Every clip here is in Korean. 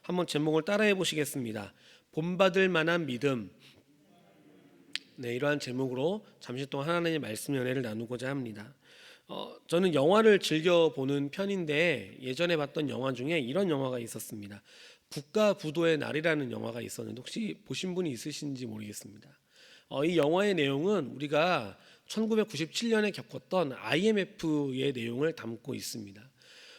한번 제목을 따라해 보시겠습니다. 본받을 만한 믿음. 네, 이러한 제목으로 잠시 동안 하나님의 말씀 연회를 나누고자 합니다. 저는 영화를 즐겨 보는 편인데 예전에 봤던 영화 중에 이런 영화가 있었습니다. 국가부도의 날이라는 영화가 있었는데 혹시 보신 분이 있으신지 모르겠습니다. 이 영화의 내용은 우리가 1997년에 겪었던 IMF의 내용을 담고 있습니다.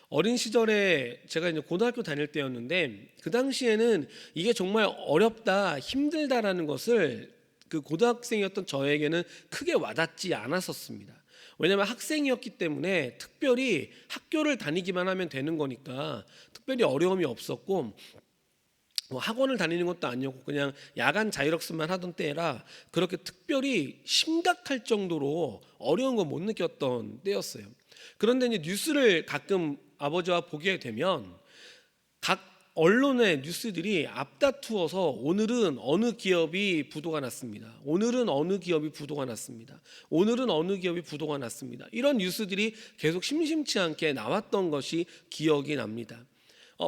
어린 시절에 제가 이제 고등학교 다닐 때였는데 그 당시에는 이게 정말 어렵다, 힘들다라는 것을 그 고등학생이었던 저에게는 크게 와닿지 않았었습니다. 왜냐하면 학생이었기 때문에 특별히 학교를 다니기만 하면 되는 거니까 특별히 어려움이 없었고 뭐 학원을 다니는 것도 아니었고 그냥 야간 자율학습만 하던 때라 그렇게 특별히 심각할 정도로 어려운 거 못 느꼈던 때였어요. 그런데 이제 뉴스를 가끔 아버지와 보게 되면 각 언론의 뉴스들이 앞다투어서 오늘은 어느 기업이 부도가 났습니다. 오늘은 어느 기업이 부도가 났습니다. 오늘은 어느 기업이 부도가 났습니다. 이런 뉴스들이 계속 심심치 않게 나왔던 것이 기억이 납니다.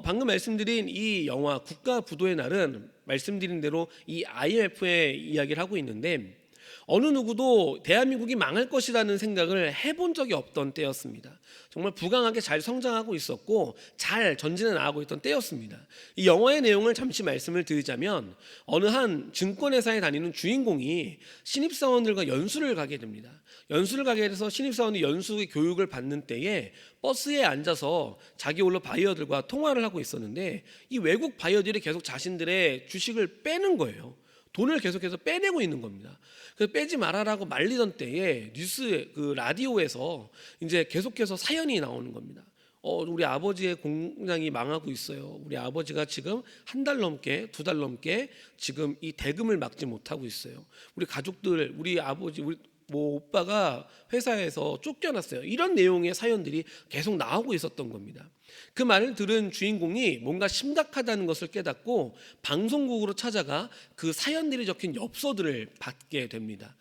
방금 말씀드린 이 영화 국가부도의 날은 말씀드린 대로 이 IMF의 이야기를 하고 있는데 어느 누구도 대한민국이 망할 것이라는 생각을 해본 적이 없던 때였습니다. 정말 부강하게 잘 성장하고 있었고 잘 전진해 나가고 있던 때였습니다. 이 영화의 내용을 잠시 말씀을 드리자면 어느 한 증권회사에 다니는 주인공이 신입사원들과 연수를 가게 됩니다. 연수를 가게 돼서 신입사원이 연수의 교육을 받는 때에 버스에 앉아서 자기 홀로 바이어들과 통화를 하고 있었는데 이 외국 바이어들이 계속 자신들의 주식을 빼는 거예요. 돈을 계속해서 빼내고 있는 겁니다. 그래서 빼지 말아라고 말리던 때에 뉴스 라디오에서 이제 계속해서 사연이 나오는 겁니다. 우리 아버지의 공장이 망하고 있어요. 우리 아버지가 지금 한 달 넘게, 두 달 넘게 지금 이 대금을 막지 못하고 있어요. 우리 가족들, 우리 아버지, 우리 뭐 오빠가 회사에서 쫓겨났어요. 이런 내용의 사연들이 계속 나오고 있었던 겁니다. 그 말을 들은 주인공이 뭔가 심각하다는 것을 깨닫고 방송국으로 찾아가 그 사연들이 적힌 엽서들을 받게 됩니다.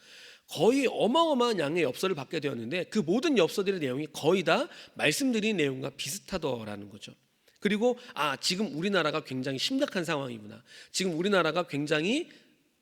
거의 어마어마한 양의 엽서를 받게 되었는데 그 모든 엽서들의 내용이 거의 다 말씀드린 내용과 비슷하더라는 거죠. 그리고 지금 우리나라가 굉장히 심각한 상황이구나. 지금 우리나라가 굉장히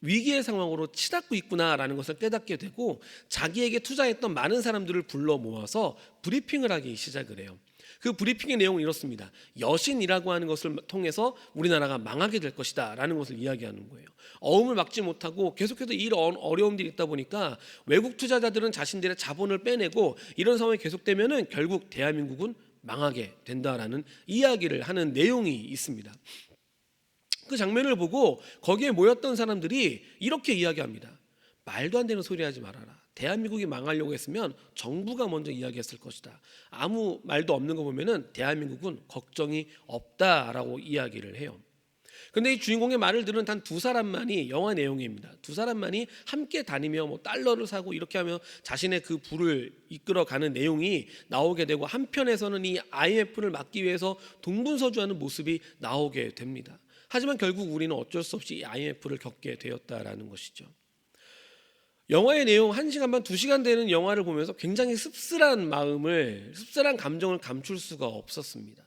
위기의 상황으로 치닫고 있구나라는 것을 깨닫게 되고 자기에게 투자했던 많은 사람들을 불러 모아서 브리핑을 하기 시작을 해요. 그 브리핑의 내용은 이렇습니다. 여신이라고 하는 것을 통해서 우리나라가 망하게 될 것이다 라는 것을 이야기하는 거예요. 어음을 막지 못하고 계속해서 이런 어려움들이 있다 보니까 외국 투자자들은 자신들의 자본을 빼내고 이런 상황이 계속되면 결국 대한민국은 망하게 된다라는 이야기를 하는 내용이 있습니다. 그 장면을 보고 거기에 모였던 사람들이 이렇게 이야기합니다. 말도 안 되는 소리 하지 말아라. 대한민국이 망하려고 했으면 정부가 먼저 이야기했을 것이다. 아무 말도 없는 거 보면은 대한민국은 걱정이 없다라고 이야기를 해요. 근데 이 주인공의 말을 들은 단 두 사람만이 영화 내용입니다. 두 사람만이 함께 다니며 뭐 달러를 사고 이렇게 하며 자신의 그 부를 이끌어가는 내용이 나오게 되고 한편에서는 이 IMF를 막기 위해서 동분서주하는 모습이 나오게 됩니다. 하지만 결국 우리는 어쩔 수 없이 IMF를 겪게 되었다라는 것이죠. 영화의 내용 1시간 반, 2시간 되는 영화를 보면서 굉장히 씁쓸한 감정을 감출 수가 없었습니다.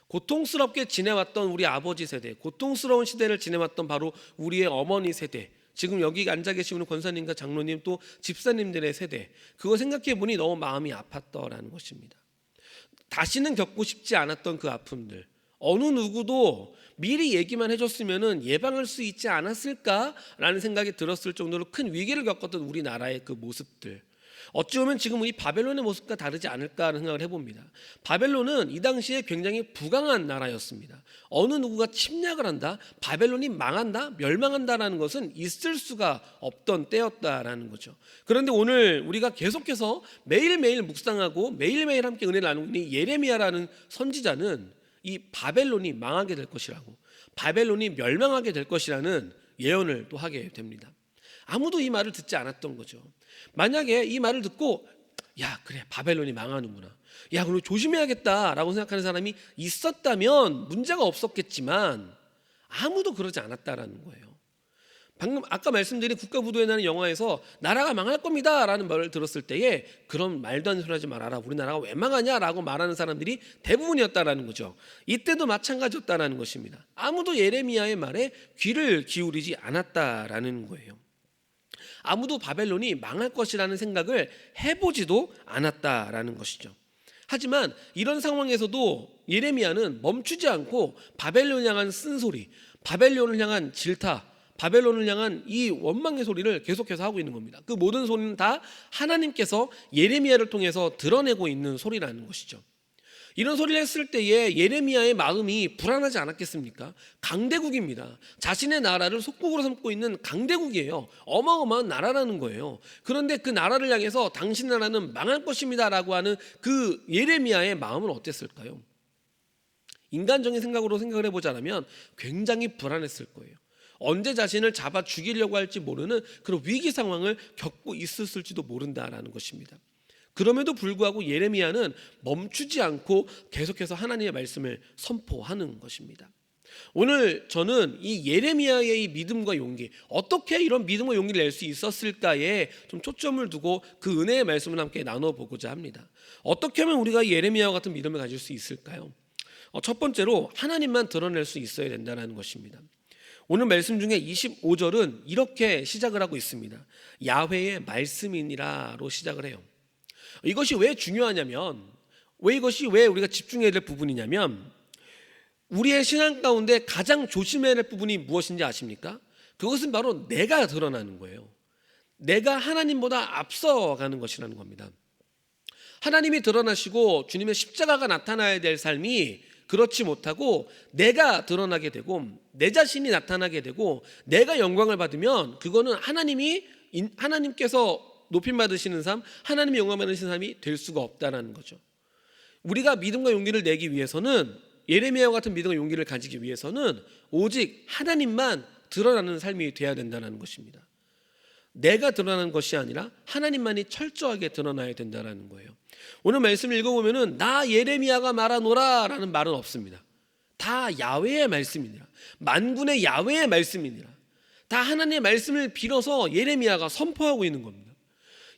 고통스럽게 지내왔던 우리 아버지 세대, 고통스러운 시대를 지내왔던 바로 우리의 어머니 세대, 지금 여기 앉아 계시는 권사님과 장로님 또 집사님들의 세대, 그거 생각해 보니 너무 마음이 아팠더라는 것입니다. 다시는 겪고 싶지 않았던 그 아픔들, 어느 누구도 미리 얘기만 해줬으면 예방할 수 있지 않았을까라는 생각이 들었을 정도로 큰 위기를 겪었던 우리나라의 그 모습들, 어찌 보면 지금 이 바벨론의 모습과 다르지 않을까 하는 생각을 해봅니다. 바벨론은 이 당시에 굉장히 부강한 나라였습니다. 어느 누구가 침략을 한다, 바벨론이 망한다, 멸망한다라는 것은 있을 수가 없던 때였다라는 거죠. 그런데 오늘 우리가 계속해서 매일매일 묵상하고 매일매일 함께 은혜를 나누고 있는 예레미야라는 선지자는 이 바벨론이 망하게 될 것이라고, 바벨론이 멸망하게 될 것이라는 예언을 또 하게 됩니다. 아무도 이 말을 듣지 않았던 거죠. 만약에 이 말을 듣고 야 그래 바벨론이 망하는구나, 야 그럼 조심해야겠다라고 생각하는 사람이 있었다면 문제가 없었겠지만 아무도 그러지 않았다라는 거예요. 방금 아까 말씀드린 국가부도에 영화에서 나라가 망할 겁니다라는 말을 들었을 때에 그런 말도 안 되는 소리 하지 말아라, 우리나라가 왜 망하냐라고 말하는 사람들이 대부분이었다라는 거죠. 이때도 마찬가지였다라는 것입니다. 아무도 예레미야의 말에 귀를 기울이지 않았다라는 거예요. 아무도 바벨론이 망할 것이라는 생각을 해보지도 않았다라는 것이죠. 하지만 이런 상황에서도 예레미야는 멈추지 않고 바벨론을 향한 쓴소리, 바벨론을 향한 질타, 바벨론을 향한 이 원망의 소리를 계속해서 하고 있는 겁니다. 그 모든 소리는 다 하나님께서 예레미야를 통해서 드러내고 있는 소리라는 것이죠. 이런 소리를 했을 때에 예레미야의 마음이 불안하지 않았겠습니까? 강대국입니다. 자신의 나라를 속국으로 삼고 있는 강대국이에요. 어마어마한 나라라는 거예요. 그런데 그 나라를 향해서 당신 나라는 망할 것입니다 라고 하는 그 예레미야의 마음은 어땠을까요? 인간적인 생각으로 생각을 해보자면 굉장히 불안했을 거예요. 언제 자신을 잡아 죽이려고 할지 모르는 그런 위기 상황을 겪고 있었을지도 모른다라는 것입니다. 그럼에도 불구하고 예레미야는 멈추지 않고 계속해서 하나님의 말씀을 선포하는 것입니다. 오늘 저는 이 예레미야의 이 믿음과 용기, 어떻게 이런 믿음과 용기를 낼 수 있었을까에 좀 초점을 두고 그 은혜의 말씀을 함께 나눠보고자 합니다. 어떻게 하면 우리가 예레미야와 같은 믿음을 가질 수 있을까요? 첫 번째로 하나님만 드러낼 수 있어야 된다는 것입니다. 오늘 말씀 중에 25절은 이렇게 시작을 하고 있습니다. 야훼의 말씀이니라로 시작을 해요. 이것이 왜 중요하냐면, 이것이 왜 우리가 집중해야 될 부분이냐면, 우리의 신앙 가운데 가장 조심해야 될 부분이 무엇인지 아십니까? 그것은 바로 내가 드러나는 거예요. 내가 하나님보다 앞서가는 것이라는 겁니다. 하나님이 드러나시고 주님의 십자가가 나타나야 될 삶이 그렇지 못하고 내가 드러나게 되고 내 자신이 나타나게 되고 내가 영광을 받으면 그거는 하나님께서 높임 받으시는 삶, 하나님의 영광 받으시는 삶이 될 수가 없다는 거죠. 우리가 믿음과 용기를 내기 위해서는, 예레미야와 같은 믿음과 용기를 가지기 위해서는 오직 하나님만 드러나는 삶이 돼야 된다는 것입니다. 내가 드러나는 것이 아니라 하나님만이 철저하게 드러나야 된다는 거예요. 오늘 말씀을 읽어보면 나 예레미야가 말하노라 라는 말은 없습니다. 다 야훼의 말씀이니라, 만군의 야훼의 말씀이니라, 다 하나님의 말씀을 빌어서 예레미야가 선포하고 있는 겁니다.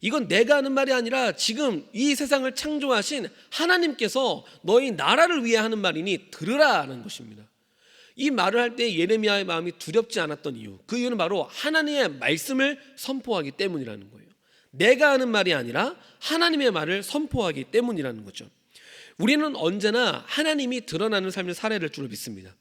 이건 내가 하는 말이 아니라 지금 이 세상을 창조하신 하나님께서 너희 나라를 위해 하는 말이니 들으라는 것입니다. 이 말을 할 때 예레미야의 마음이 두렵지 않았던 이유, 그 이유는 바로 하나님의 말씀을 선포하기 때문이라는 거예요. 내가 하는 말이 아니라 하나님의 말을 선포하기 때문이라는 거죠. 우리는 언제나 하나님이 드러나는 삶을 살아야 될 줄 믿습니다.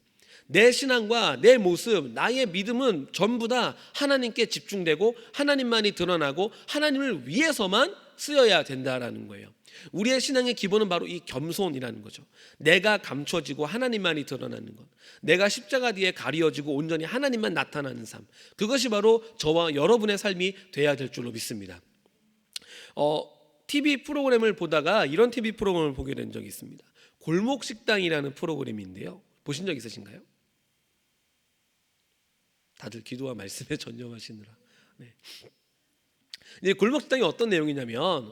내 신앙과 내 모습, 나의 믿음은 전부 다 하나님께 집중되고 하나님만이 드러나고 하나님을 위해서만 쓰여야 된다라는 거예요. 우리의 신앙의 기본은 바로 이 겸손이라는 거죠. 내가 감춰지고 하나님만이 드러나는 것, 내가 십자가 뒤에 가리워지고 온전히 하나님만 나타나는 삶, 그것이 바로 저와 여러분의 삶이 돼야 될 줄로 믿습니다. TV 프로그램을 보다가 이런 TV 프로그램을 보게 된 적이 있습니다. 골목식당이라는 프로그램인데요, 보신 적 있으신가요? 다들 기도와 말씀에 전념하시느라. 네. 이제 골목식당이 어떤 내용이냐면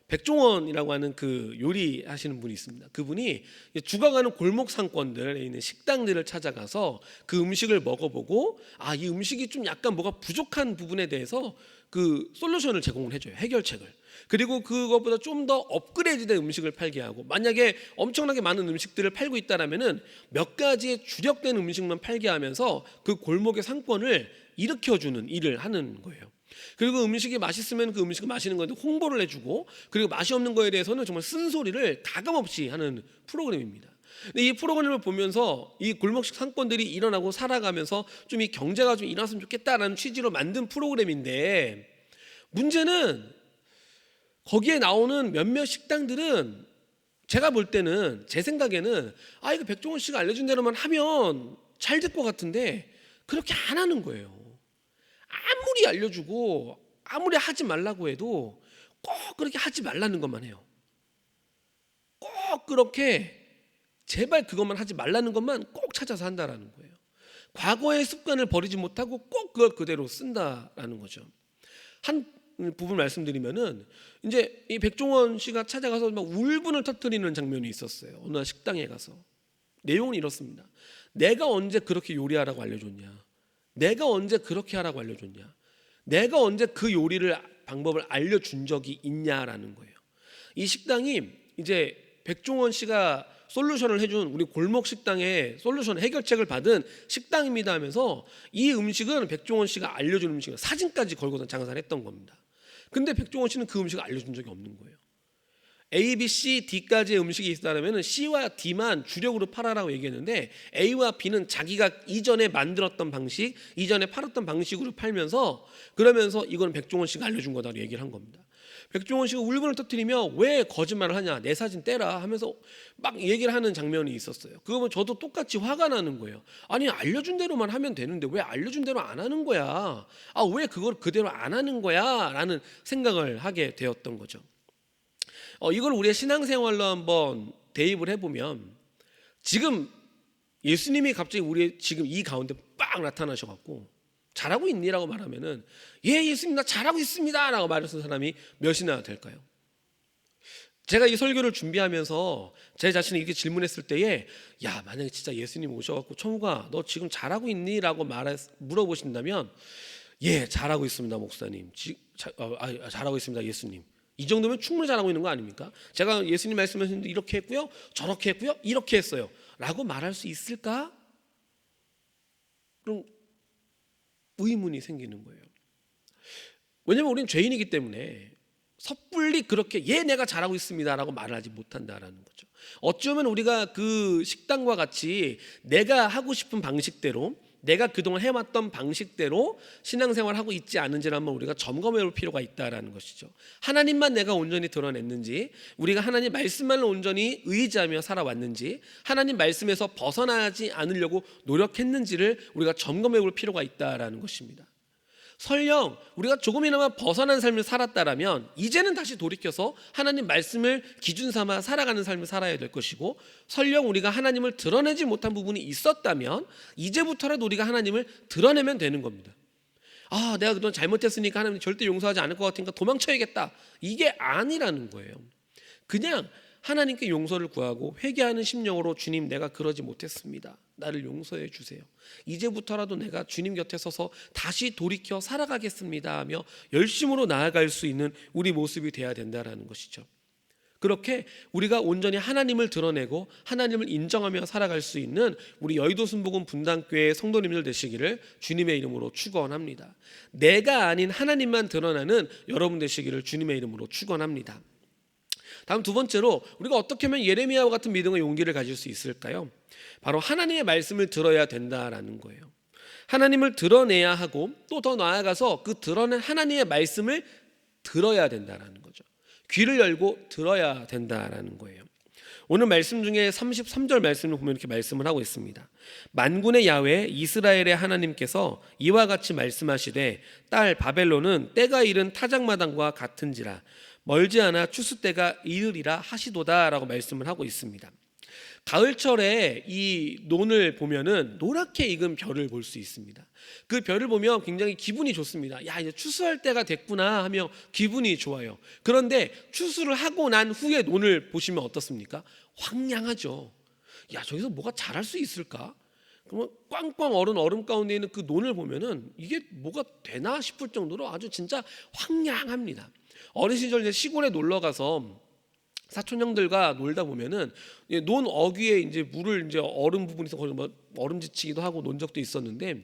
백종원이라고 하는 그 요리하시는 분이 있습니다. 그분이 죽어가는 골목 상권들에 있는 식당들을 찾아가서 그 음식을 먹어보고 이 음식이 좀 약간 뭐가 부족한 부분에 대해서 그 솔루션을 제공을 해줘요. 해결책을. 그리고 그것보다 좀 더 업그레이드된 음식을 팔게 하고, 만약에 엄청나게 많은 음식들을 팔고 있다라면은 몇 가지의 주력된 음식만 팔게 하면서 그 골목의 상권을 일으켜주는 일을 하는 거예요. 그리고 음식이 맛있으면 그 음식을 마시는 건데 홍보를 해주고, 그리고 맛이 없는 거에 대해서는 정말 쓴소리를 가감없이 하는 프로그램입니다. 근데 이 프로그램을 보면서 이 골목식 상권들이 일어나고 살아가면서 좀 이 경제가 좀 일어났으면 좋겠다라는 취지로 만든 프로그램인데, 문제는 거기에 나오는 몇몇 식당들은 제가 볼 때는, 제 생각에는 이거 백종원 씨가 알려준 대로만 하면 잘 될 것 같은데 그렇게 안 하는 거예요. 아무리 알려주고 아무리 하지 말라고 해도 꼭 그렇게 하지 말라는 것만 해요. 꼭 그렇게 제발 그것만 하지 말라는 것만 꼭 찾아서 한다라는 거예요. 과거의 습관을 버리지 못하고 꼭 그걸 그대로 쓴다라는 거죠. 한 부분 말씀드리면은, 이제 이 백종원 씨가 찾아가서 막 울분을 터뜨리는 장면이 있었어요. 어느 식당에 가서. 내용은 이렇습니다. 내가 언제 그렇게 요리하라고 알려줬냐? 내가 언제 그렇게 하라고 알려줬냐? 내가 언제 그 요리를 방법을 알려준 적이 있냐라는 거예요. 이 식당이 이제 백종원 씨가 솔루션을 해준 우리 골목 식당의 솔루션 해결책을 받은 식당입니다 하면서 이 음식은 백종원 씨가 알려준 음식이에요. 사진까지 걸고서 장사를 했던 겁니다. 근데 백종원 씨는 그 음식을 알려준 적이 없는 거예요. A, B, C, D까지의 음식이 있다면 C와 D만 주력으로 팔아라고 얘기했는데 A와 B는 자기가 이전에 만들었던 방식, 이전에 팔았던 방식으로 팔면서 그러면서 이건 백종원 씨가 알려준 거다라고 얘기를 한 겁니다. 백종원 씨가 울분을 터뜨리며 왜 거짓말을 하냐, 내 사진 떼라 하면서 막 얘기를 하는 장면이 있었어요. 그거 보면 저도 똑같이 화가 나는 거예요. 아니 알려준 대로만 하면 되는데 왜 알려준 대로 안 하는 거야? 왜 그걸 그대로 안 하는 거야? 라는 생각을 하게 되었던 거죠. 이걸 우리의 신앙생활로 한번 대입을 해보면 지금 예수님이 갑자기 우리 지금 이 가운데 빡 나타나셔갖고 잘하고 있니라고 말하면은 예 예수님 나 잘하고 있습니다 라고 말했던 사람이 몇이나 될까요? 제가 이 설교를 준비하면서 제 자신이 이렇게 질문했을 때에 야 만약에 진짜 예수님 오셔갖고 청우가 너 지금 잘하고 있니? 라고 물어보신다면 예 잘하고 있습니다 목사님 잘하고 있습니다 예수님 이 정도면 충분히 잘하고 있는 거 아닙니까? 제가 예수님 말씀하셨는데 이렇게 했고요 저렇게 했고요 이렇게 했어요 라고 말할 수 있을까? 그럼 의문이 생기는 거예요. 왜냐하면 우리는 죄인이기 때문에 섣불리 그렇게 예 내가 잘하고 있습니다 라고 말을 하지 못한다라는 거죠. 어쩌면 우리가 그 식당과 같이 내가 하고 싶은 방식대로 내가 그동안 해왔던 방식대로 신앙생활을 하고 있지 않은지를 한번 우리가 점검해 볼 필요가 있다라는 것이죠. 하나님만 내가 온전히 드러냈는지 우리가 하나님 말씀만을 온전히 의지하며 살아왔는지 하나님 말씀에서 벗어나지 않으려고 노력했는지를 우리가 점검해 볼 필요가 있다라는 것입니다. 설령 우리가 조금이나마 벗어난 삶을 살았다라면 이제는 다시 돌이켜서 하나님 말씀을 기준 삼아 살아가는 삶을 살아야 될 것이고 설령 우리가 하나님을 드러내지 못한 부분이 있었다면 이제부터라도 우리가 하나님을 드러내면 되는 겁니다. 내가 그동안 잘못했으니까 하나님 절대 용서하지 않을 것 같으니까 도망쳐야겠다. 이게 아니라는 거예요. 그냥 하나님께 용서를 구하고 회개하는 심령으로 주님 내가 그러지 못했습니다. 나를 용서해 주세요. 이제부터라도 내가 주님 곁에 서서 다시 돌이켜 살아가겠습니다 하며 열심으로 나아갈 수 있는 우리 모습이 돼야 된다는 것이죠. 그렇게 우리가 온전히 하나님을 드러내고 하나님을 인정하며 살아갈 수 있는 우리 여의도 순복음 분당교회 성도님들 되시기를 주님의 이름으로 축원합니다. 내가 아닌 하나님만 드러나는 여러분 되시기를 주님의 이름으로 축원합니다. 다음 두 번째로 우리가 어떻게 하면 예레미야와 같은 믿음의 용기를 가질 수 있을까요? 바로 하나님의 말씀을 들어야 된다라는 거예요. 하나님을 드러내야 하고 또 더 나아가서 그 드러낸 하나님의 말씀을 들어야 된다라는 거죠. 귀를 열고 들어야 된다라는 거예요. 오늘 말씀 중에 33절 말씀을 보면 이렇게 말씀을 하고 있습니다. 만군의 야훼 이스라엘의 하나님께서 이와 같이 말씀하시되 딸 바벨론은 때가 이른 타작마당과 같은지라 멀지 않아 추수 때가 이르리라 하시도다라고 말씀을 하고 있습니다. 가을철에 이 논을 보면은 노랗게 익은 별을 볼 수 있습니다. 그 별을 보면 굉장히 기분이 좋습니다. 야 이제 추수할 때가 됐구나 하며 기분이 좋아요. 그런데 추수를 하고 난 후에 논을 보시면 어떻습니까? 황량하죠. 야 저기서 뭐가 자랄 수 있을까? 그러면 꽝꽝 얼음 가운데 있는 그 논을 보면은 이게 뭐가 되나 싶을 정도로 아주 진짜 황량합니다. 어린 시절 이제 시골에 놀러 가서 사촌 형들과 놀다 보면은 논 어귀에 이제 물을 이제 얼음 부분에서 거기 뭐 얼음지치기도 하고 논 적도 있었는데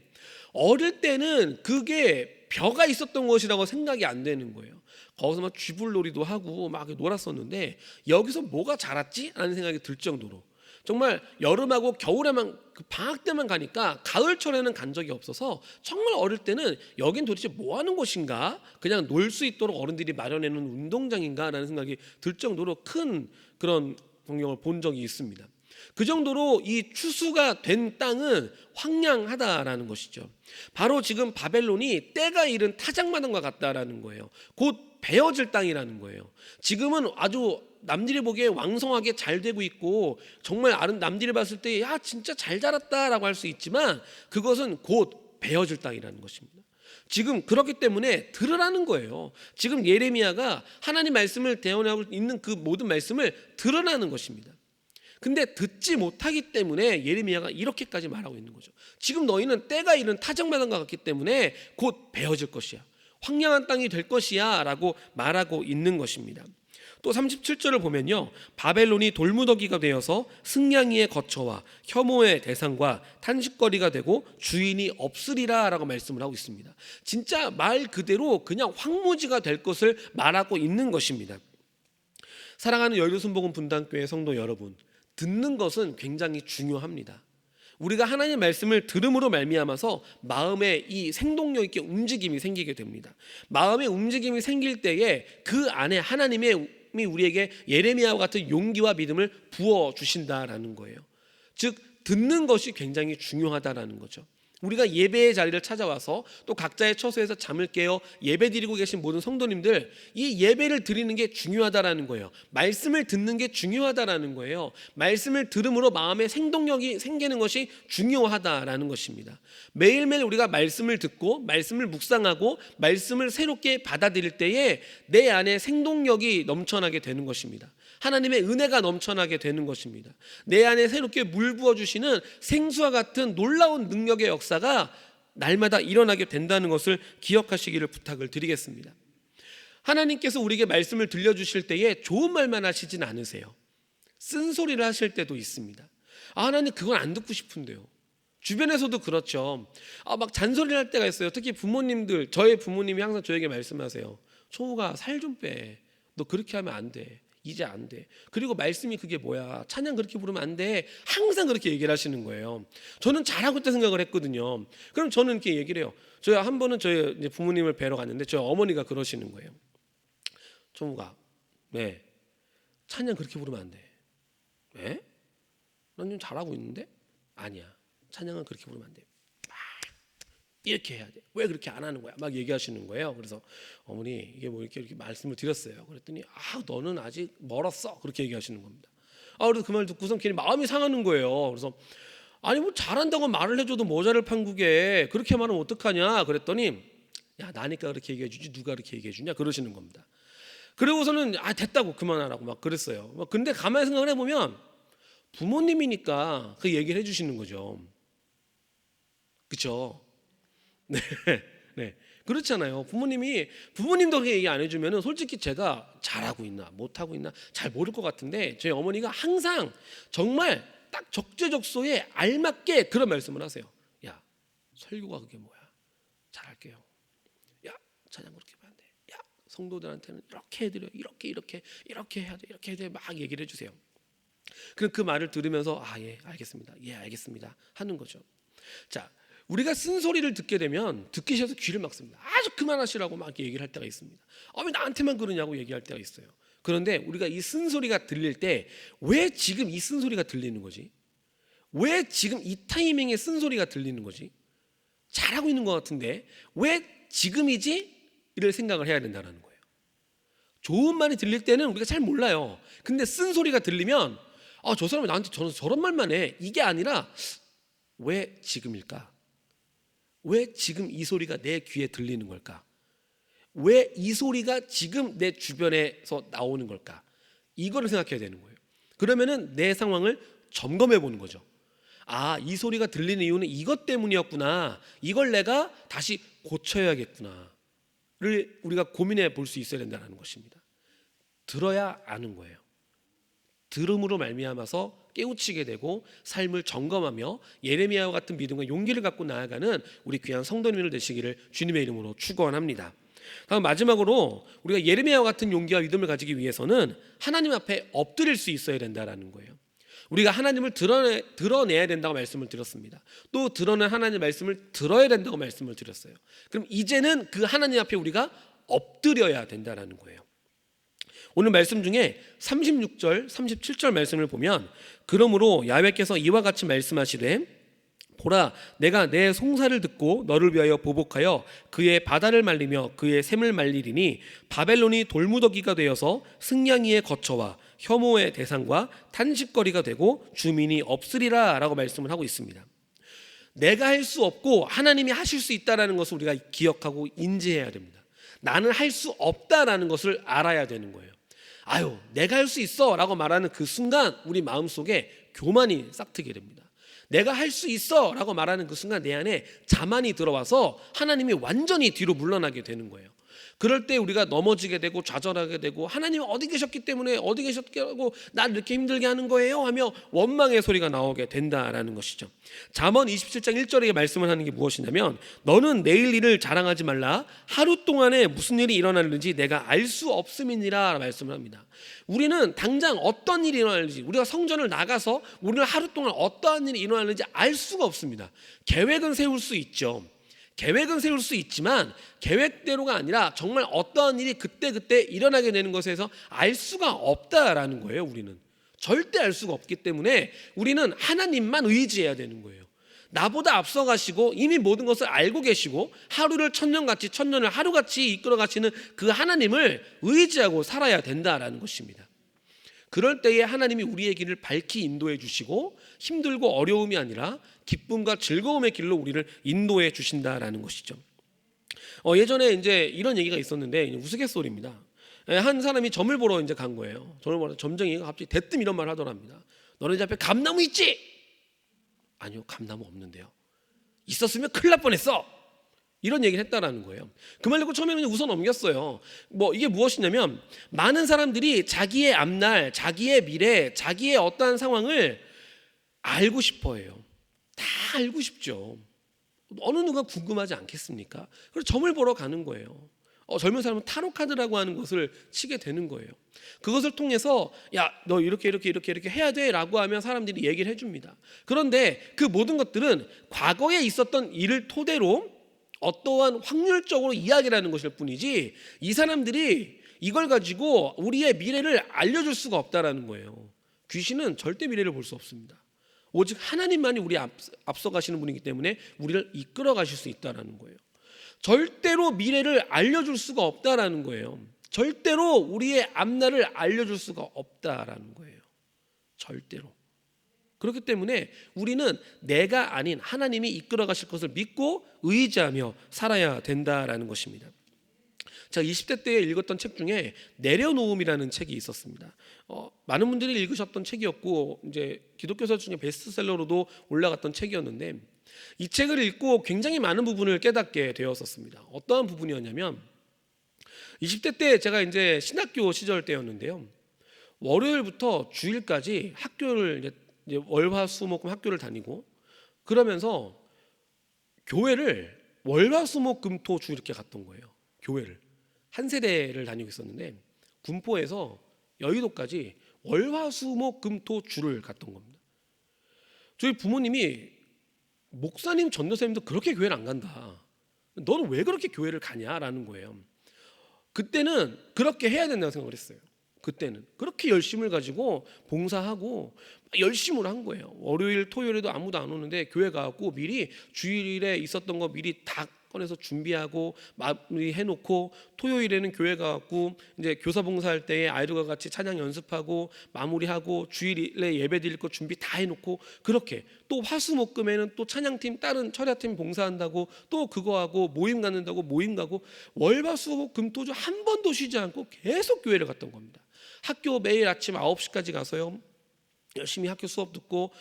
어릴 때는 그게 벼가 있었던 것이라고 생각이 안 되는 거예요. 거기서 막 쥐불놀이도 하고 막 놀았었는데 여기서 뭐가 자랐지? 라는 생각이 들 정도로 정말 여름하고 겨울에만 방학 때만 가니까 가을철에는 간 적이 없어서 정말 어릴 때는 여긴 도대체 뭐 하는 곳인가? 그냥 놀 수 있도록 어른들이 마련해 놓은 운동장인가? 라는 생각이 들 정도로 큰 그런 광경을 본 적이 있습니다. 그 정도로 이 추수가 된 땅은 황량하다라는 것이죠. 바로 지금 바벨론이 때가 이른 타작마당과 같다라는 거예요. 곧 베어질 땅이라는 거예요. 지금은 아주 남들이 보기에 왕성하게 잘 되고 있고 정말 남들이 봤을 때 야 진짜 잘 자랐다라고 할 수 있지만 그것은 곧 베어질 땅이라는 것입니다. 지금 그렇기 때문에 들으라는 거예요. 지금 예레미야가 하나님 말씀을 대언하고 있는 그 모든 말씀을 들으라는 것입니다. 근데 듣지 못하기 때문에 예레미야가 이렇게까지 말하고 있는 거죠. 지금 너희는 때가 이른 타작마당과 같기 때문에 곧 베어질 것이야. 황량한 땅이 될 것이야 라고 말하고 있는 것입니다. 또 37절을 보면요, 바벨론이 돌무더기가 되어서 승냥이의 거처와 혐오의 대상과 탄식거리가 되고 주인이 없으리라 라고 말씀을 하고 있습니다. 진짜 말 그대로 그냥 황무지가 될 것을 말하고 있는 것입니다. 사랑하는 여의도순복음 분당교회 성도 여러분, 듣는 것은 굉장히 중요합니다. 우리가 하나님의 말씀을 들음으로 말미암아서 마음에 이 생동력 있게 움직임이 생기게 됩니다. 마음의 움직임이 생길 때에 그 안에 하나님의 우리에게 예레미야와 같은 용기와 믿음을 부어 주신다라는 거예요. 즉 듣는 것이 굉장히 중요하다라는 거죠. 우리가 예배의 자리를 찾아와서 또 각자의 처소에서 잠을 깨어 예배 드리고 계신 모든 성도님들, 이 예배를 드리는 게 중요하다라는 거예요. 말씀을 듣는 게 중요하다라는 거예요. 말씀을 들음으로 마음의 생동력이 생기는 것이 중요하다라는 것입니다. 매일매일 우리가 말씀을 듣고 말씀을 묵상하고 말씀을 새롭게 받아들일 때에 내 안에 생동력이 넘쳐나게 되는 것입니다. 하나님의 은혜가 넘쳐나게 되는 것입니다. 내 안에 새롭게 물 부어주시는 생수와 같은 놀라운 능력의 역사가 날마다 일어나게 된다는 것을 기억하시기를 부탁을 드리겠습니다. 하나님께서 우리에게 말씀을 들려주실 때에 좋은 말만 하시진 않으세요. 쓴소리를 하실 때도 있습니다. 하나님 그건 안 듣고 싶은데요. 주변에서도 그렇죠. 막 잔소리를 할 때가 있어요. 특히 부모님들, 저의 부모님이 항상 저에게 말씀하세요. 초우가 살 좀 빼. 너 그렇게 하면 안 돼. 이제 안 돼. 그리고 말씀이 그게 뭐야? 찬양 그렇게 부르면 안 돼. 항상 그렇게 얘기를 하시는 거예요. 저는 잘하고 있다 생각을 했거든요. 그럼 저는 이렇게 얘기를 해요. 저희 한 번은 저희 이제 부모님을 뵈러 갔는데 저희 어머니가 그러시는 거예요. 종우가, 네, 찬양 그렇게 부르면 안 돼. 왜? 난 좀 잘하고 있는데? 아니야. 찬양은 그렇게 부르면 안 돼. 이렇게 해야 돼. 왜 그렇게 안 하는 거야? 막 얘기하시는 거예요. 그래서 어머니 이게 뭐 이렇게 말씀을 드렸어요. 그랬더니 너는 아직 멀었어. 그렇게 얘기하시는 겁니다. 그래서 그 말 듣고선 괜히 마음이 상하는 거예요. 그래서 아니 뭐 잘한다고 말을 해줘도 모자를 판국에 그렇게 말하면 어떡하냐? 그랬더니 야 나니까 그렇게 얘기해 주지 누가 그렇게 얘기해 주냐? 그러시는 겁니다. 그리고서는 됐다고 그만하라고 막 그랬어요. 근데 가만히 생각을 해보면 부모님이니까 그 얘기를 해주시는 거죠. 그렇죠? 네, 네, 그렇잖아요. 부모님도 그렇게 얘기 안 해주면은 솔직히 제가 잘하고 있나 못하고 있나 잘 모를 것 같은데 저희 어머니가 항상 정말 딱 적재적소에 알맞게 그런 말씀을 하세요. 야, 설교가 그게 뭐야? 잘할게요. 야, 찬양 그렇게 하면 안 돼. 야, 성도들한테는 이렇게 해드려. 이렇게 해야 돼. 이렇게 해야 돼. 막 얘기를 해주세요. 그 말을 들으면서 예, 알겠습니다. 예, 알겠습니다. 하는 거죠. 자. 우리가 쓴소리를 듣게 되면 듣기 싫어서 귀를 막습니다. 아주 그만하시라고 막 얘기를 할 때가 있습니다. 왜 나한테만 그러냐고 얘기할 때가 있어요. 그런데 우리가 이 쓴소리가 들릴 때 왜 지금 이 쓴소리가 들리는 거지? 왜 지금 이 타이밍에 쓴소리가 들리는 거지? 잘하고 있는 것 같은데 왜 지금이지? 이를 생각을 해야 된다는 거예요. 좋은 말이 들릴 때는 우리가 잘 몰라요. 근데 쓴소리가 들리면 저 사람이 나한테 저런 말만 해. 이게 아니라 왜 지금일까? 왜 지금 이 소리가 내 귀에 들리는 걸까? 왜 이 소리가 지금 내 주변에서 나오는 걸까? 이거를 생각해야 되는 거예요. 그러면은 내 상황을 점검해 보는 거죠. 이 소리가 들리는 이유는 이것 때문이었구나. 이걸 내가 다시 고쳐야겠구나를 우리가 고민해 볼 수 있어야 된다는 것입니다. 들어야 아는 거예요. 들음으로 말미암아서 깨우치게 되고 삶을 점검하며 예레미야와 같은 믿음과 용기를 갖고 나아가는 우리 귀한 성도님들 되시기를 주님의 이름으로 축원합니다. 다음 마지막으로 우리가 예레미야와 같은 용기와 믿음을 가지기 위해서는 하나님 앞에 엎드릴 수 있어야 된다는 거예요. 우리가 하나님을 드러내야 된다고 말씀을 드렸습니다. 또 드러낸 하나님의 말씀을 들어야 된다고 말씀을 드렸어요. 그럼 이제는 그 하나님 앞에 우리가 엎드려야 된다는 거예요. 오늘 말씀 중에 36절, 37절 말씀을 보면 그러므로 야훼께서 이와 같이 말씀하시되 보라 내가 내 송사를 듣고 너를 위하여 보복하여 그의 바다를 말리며 그의 샘을 말리리니 바벨론이 돌무더기가 되어서 승냥이의 거처와 혐오의 대상과 탄식거리가 되고 주민이 없으리라 라고 말씀을 하고 있습니다. 내가 할 수 없고 하나님이 하실 수 있다는 것을 우리가 기억하고 인지해야 됩니다. 나는 할 수 없다라는 것을 알아야 되는 거예요. 아유 내가 할 수 있어 라고 말하는 그 순간 우리 마음속에 교만이 싹트게 됩니다. 내가 할 수 있어 라고 말하는 그 순간 내 안에 자만이 들어와서 하나님이 완전히 뒤로 물러나게 되는 거예요. 그럴 때 우리가 넘어지게 되고 좌절하게 되고 하나님 어디 계셨기 때문에 어디 계셨고 나를 이렇게 힘들게 하는 거예요 하며 원망의 소리가 나오게 된다라는 것이죠. 잠언 27장 1절에 말씀을 하는 게 무엇이냐면 너는 내일 일을 자랑하지 말라 하루 동안에 무슨 일이 일어나는지 내가 알 수 없음이니라 말씀을 합니다. 우리는 당장 어떤 일이 일어나는지 우리가 성전을 나가서 우리는 하루 동안 어떠한 일이 일어나는지 알 수가 없습니다. 계획은 세울 수 있죠. 계획은 세울 수 있지만 계획대로가 아니라 정말 어떠한 일이 그때그때 일어나게 되는 것에서 알 수가 없다라는 거예요. 우리는 절대 알 수가 없기 때문에 우리는 하나님만 의지해야 되는 거예요. 나보다 앞서 가시고 이미 모든 것을 알고 계시고 하루를 천년같이 천년을 하루같이 이끌어 가시는 그 하나님을 의지하고 살아야 된다라는 것입니다. 그럴 때에 하나님이 우리의 길을 밝히 인도해 주시고 힘들고 어려움이 아니라 기쁨과 즐거움의 길로 우리를 인도해 주신다라는 것이죠. 예전에 이제 이런 얘기가 있었는데 우스갯소리입니다. 한 사람이 점을 보러 이제 간 거예요. 점을 보러 점쟁이가 갑자기 대뜸 이런 말을 하더랍니다. 너네 집 앞에 감나무 있지? 아니요, 감나무 없는데요. 있었으면 큰일 날 뻔했어. 이런 얘기를 했다라는 거예요. 그 말 듣고 처음에는 웃어 넘겼어요. 이게 무엇이냐면 많은 사람들이 자기의 앞날, 자기의 미래, 자기의 어떠한 상황을 알고 싶어해요. 다 알고 싶죠. 어느 누가 궁금하지 않겠습니까? 그래서 점을 보러 가는 거예요. 젊은 사람은 타로 카드라고 하는 것을 치게 되는 거예요. 그것을 통해서 야, 너 이렇게 해야 돼라고 하면 사람들이 얘기를 해줍니다. 그런데 그 모든 것들은 과거에 있었던 일을 토대로 어떠한 확률적으로 이야기를 하는 것일 뿐이지 이 사람들이 이걸 가지고 우리의 미래를 알려줄 수가 없다라는 거예요. 귀신은 절대 미래를 볼 수 없습니다. 오직 하나님만이 우리 앞서 가시는 분이기 때문에 우리를 이끌어 가실 수 있다라는 거예요. 절대로 미래를 알려줄 수가 없다라는 거예요. 절대로 우리의 앞날을 알려줄 수가 없다라는 거예요. 절대로. 그렇기 때문에 우리는 내가 아닌 하나님이 이끌어 가실 것을 믿고 의지하며 살아야 된다라는 것입니다. 제가 20대 때 읽었던 책 중에 내려놓음이라는 책이 있었습니다. 많은 분들이 읽으셨던 책이었고 이제 기독교서 중에 베스트셀러로도 올라갔던 책이었는데 이 책을 읽고 굉장히 많은 부분을 깨닫게 되었었습니다. 어떠한 부분이었냐면 20대 때 제가 이제 신학교 시절 때였는데요. 월요일부터 주일까지 학교를 이제 월화수목금 학교를 다니고 그러면서 교회를 월화수목금토주 이렇게 갔던 거예요. 교회를 한 세대를 다니고 있었는데 군포에서 여의도까지 월화수목금토주를 갔던 겁니다. 저희 부모님이 목사님 전도사님도 그렇게 교회를 안 간다. 너는 왜 그렇게 교회를 가냐라는 거예요. 그때는 그렇게 해야 된다고 생각을 했어요. 그때는 그렇게 열심을 가지고 봉사하고 열심으로 한 거예요. 월요일 토요일에도 아무도 안 오는데 교회 가고 미리 주일에 있었던 거 미리 다 꺼내서 준비하고 마무리해놓고 토요일에는 교회 가고 이제 교사 봉사할 때에 아이들과 같이 찬양 연습하고 마무리하고 주일에 예배 드릴 거 준비 다 해놓고 그렇게 또 화수목금에는 또 찬양팀 다른 철야팀 봉사한다고 또 그거 하고 모임 갖는다고 모임 가고 월화수목금토주 한 번도 쉬지 않고 계속 교회를 갔던 겁니다. 학교 매일 아침 9시까지 가서요 열심히 학교 수업 듣고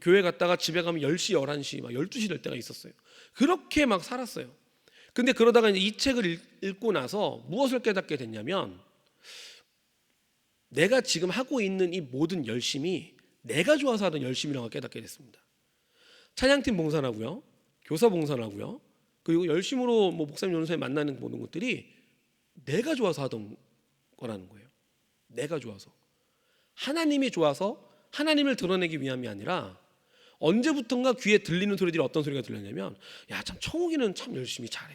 교회 갔다가 집에 가면 10시, 11시, 막 12시 될 때가 있었어요. 그렇게 막 살았어요. 근데 그러다가 이제 이 책을 읽고 나서 무엇을 깨닫게 됐냐면 내가 지금 하고 있는 이 모든 열심이 내가 좋아서 하던 열심이라고 깨닫게 됐습니다. 찬양팀 봉사하고요, 교사 봉사하고요, 그리고 열심으로 목사님, 전도사님 만나는 모든 것들이 내가 좋아서 하던 거라는 거예요. 내가 좋아서. 하나님이 좋아서 하나님을 드러내기 위함이 아니라 언제부턴가 귀에 들리는 소리들이 어떤 소리가 들렸냐면 야, 참 청욱이는 참 열심히 잘해.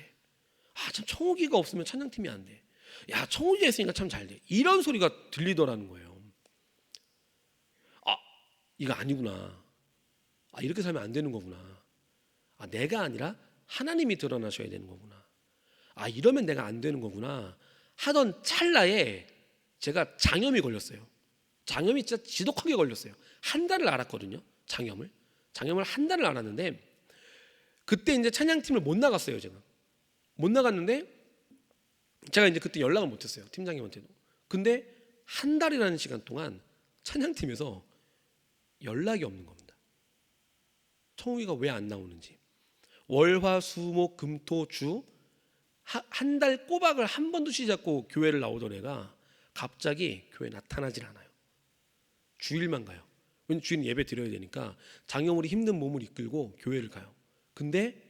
참 청욱이가 없으면 찬양팀이 안 돼. 야, 청욱이가 있으니까 참 잘 돼. 이런 소리가 들리더라는 거예요. 이거 아니구나. 이렇게 살면 안 되는 거구나. 내가 아니라 하나님이 드러나셔야 되는 거구나. 이러면 내가 안 되는 거구나 하던 찰나에 제가 장염이 걸렸어요. 장염이 진짜 지독하게 걸렸어요. 한 달을 앓았거든요. 장염을 한 달을 앓았는데 그때 이제 찬양팀을 못 나갔어요. 제가 못 나갔는데 제가 이제 그때 연락을 못했어요. 팀장님한테도. 근데 한 달이라는 시간 동안 찬양팀에서 연락이 없는 겁니다. 청우기가 왜 안 나오는지. 월화수목금토주 한 달 꼬박을 한 번도 쉬지 않고 교회를 나오던 애가 갑자기 교회에 나타나질 않아요. 주일만 가요. 왜냐면 주일 예배 드려야 되니까 장애물이 힘든 몸을 이끌고 교회를 가요. 근데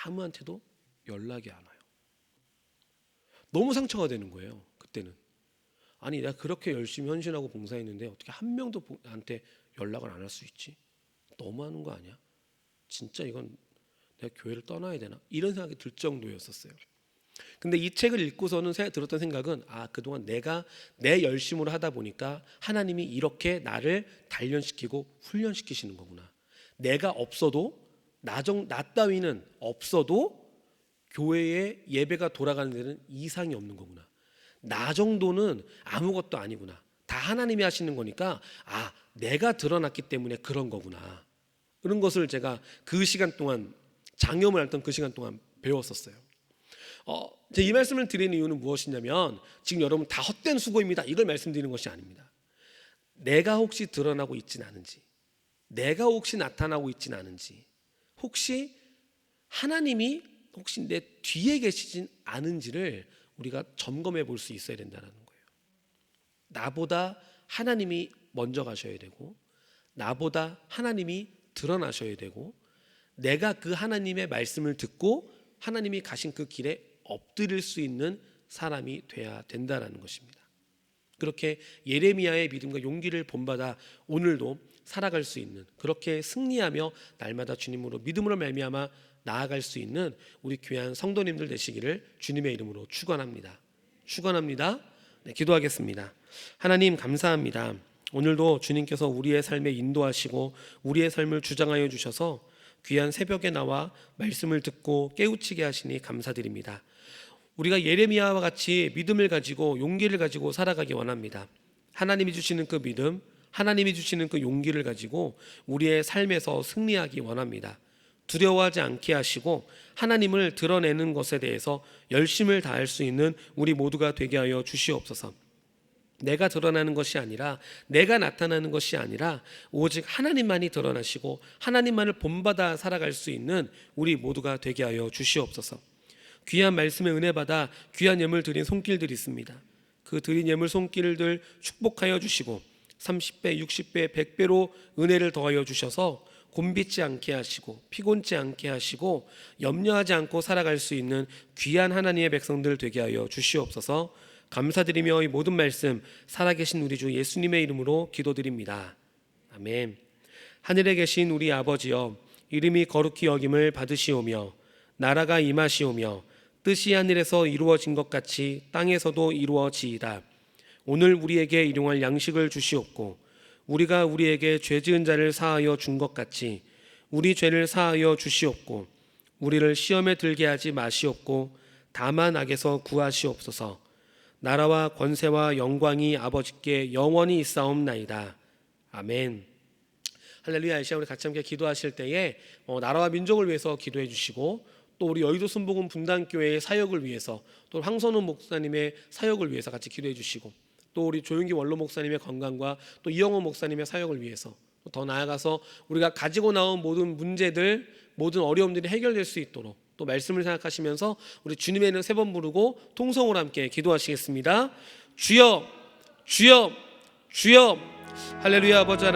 아무한테도 연락이 안 와요. 너무 상처가 되는 거예요. 그때는. 아니 내가 그렇게 열심히 헌신하고 봉사했는데 어떻게 한 명도 나한테 연락을 안 할 수 있지? 너무하는 거 아니야? 진짜 이건 내가 교회를 떠나야 되나? 이런 생각이 들 정도였었어요. 근데 이 책을 읽고서는 들었던 생각은 그동안 내가 내 열심으로 하다 보니까 하나님이 이렇게 나를 단련시키고 훈련시키시는 거구나. 내가 없어도 나 따위는 없어도 교회에 예배가 돌아가는 데는 이상이 없는 거구나. 나 정도는 아무것도 아니구나. 다 하나님이 하시는 거니까 내가 드러났기 때문에 그런 거구나. 그런 것을 제가 그 시간 동안 장염을 앓던 그 시간 동안 배웠었어요. 제가 이 말씀을 드리는 이유는 무엇이냐면 지금 여러분 다 헛된 수고입니다. 이걸 말씀드리는 것이 아닙니다. 내가 혹시 드러나고 있진 않은지, 내가 혹시 나타나고 있진 않은지, 혹시 하나님이 혹시 내 뒤에 계시진 않은지를 우리가 점검해 볼 수 있어야 된다는 거예요. 나보다 하나님이 먼저 가셔야 되고, 나보다 하나님이 드러나셔야 되고, 내가 그 하나님의 말씀을 듣고 하나님이 가신 그 길에 엎드릴 수 있는 사람이 돼야 된다는 것입니다. 그렇게 예레미야의 믿음과 용기를 본받아 오늘도 살아갈 수 있는, 그렇게 승리하며 날마다 주님으로 믿음으로 말미암아 나아갈 수 있는 우리 귀한 성도님들 되시기를 주님의 이름으로 축원합니다. 네, 기도하겠습니다. 하나님 감사합니다. 오늘도 주님께서 우리의 삶에 인도하시고 우리의 삶을 주장하여 주셔서 귀한 새벽에 나와 말씀을 듣고 깨우치게 하시니 감사드립니다. 우리가 예레미야와 같이 믿음을 가지고 용기를 가지고 살아가기 원합니다. 하나님이 주시는 그 믿음, 하나님이 주시는 그 용기를 가지고 우리의 삶에서 승리하기 원합니다. 두려워하지 않게 하시고 하나님을 드러내는 것에 대해서 열심을 다할 수 있는 우리 모두가 되게 하여 주시옵소서. 내가 드러나는 것이 아니라, 내가 나타나는 것이 아니라 오직 하나님만이 드러나시고 하나님만을 본받아 살아갈 수 있는 우리 모두가 되게 하여 주시옵소서. 귀한 말씀에 은혜 받아 귀한 예물 드린 손길들이 있습니다. 그 드린 예물 손길들 축복하여 주시고 30배, 60배, 100배로 은혜를 더하여 주셔서 곤비지 않게 하시고 피곤치 않게 하시고 염려하지 않고 살아갈 수 있는 귀한 하나님의 백성들 되게 하여 주시옵소서. 감사드리며 이 모든 말씀 살아계신 우리 주 예수님의 이름으로 기도드립니다. 아멘. 하늘에 계신 우리 아버지여, 이름이 거룩히 여김을 받으시오며 나라가 임하시오며 뜻이 하늘에서 이루어진 것 같이 땅에서도 이루어지이다. 오늘 우리에게 일용할 양식을 주시옵고 우리가 우리에게 죄 지은 자를 사하여 준 것 같이 우리 죄를 사하여 주시옵고 우리를 시험에 들게 하지 마시옵고 다만 악에서 구하시옵소서. 나라와 권세와 영광이 아버지께 영원히 있사옵나이다. 아멘. 할렐루야. 이 시간 우리 같이 함께 기도하실 때에 나라와 민족을 위해서 기도해 주시고 또 우리 여의도 순복음 분당교회의 사역을 위해서 또 황선우 목사님의 사역을 위해서 같이 기도해 주시고 또 우리 조윤기 원로 목사님의 건강과 또 이영호 목사님의 사역을 위해서 더 나아가서 우리가 가지고 나온 모든 문제들, 모든 어려움들이 해결될 수 있도록 또 말씀을 생각하시면서 우리 주님의 이름 3번 부르고 통성으로 함께 기도하시겠습니다. 주여, 주여, 주여. 할렐루야. 아버지 하나님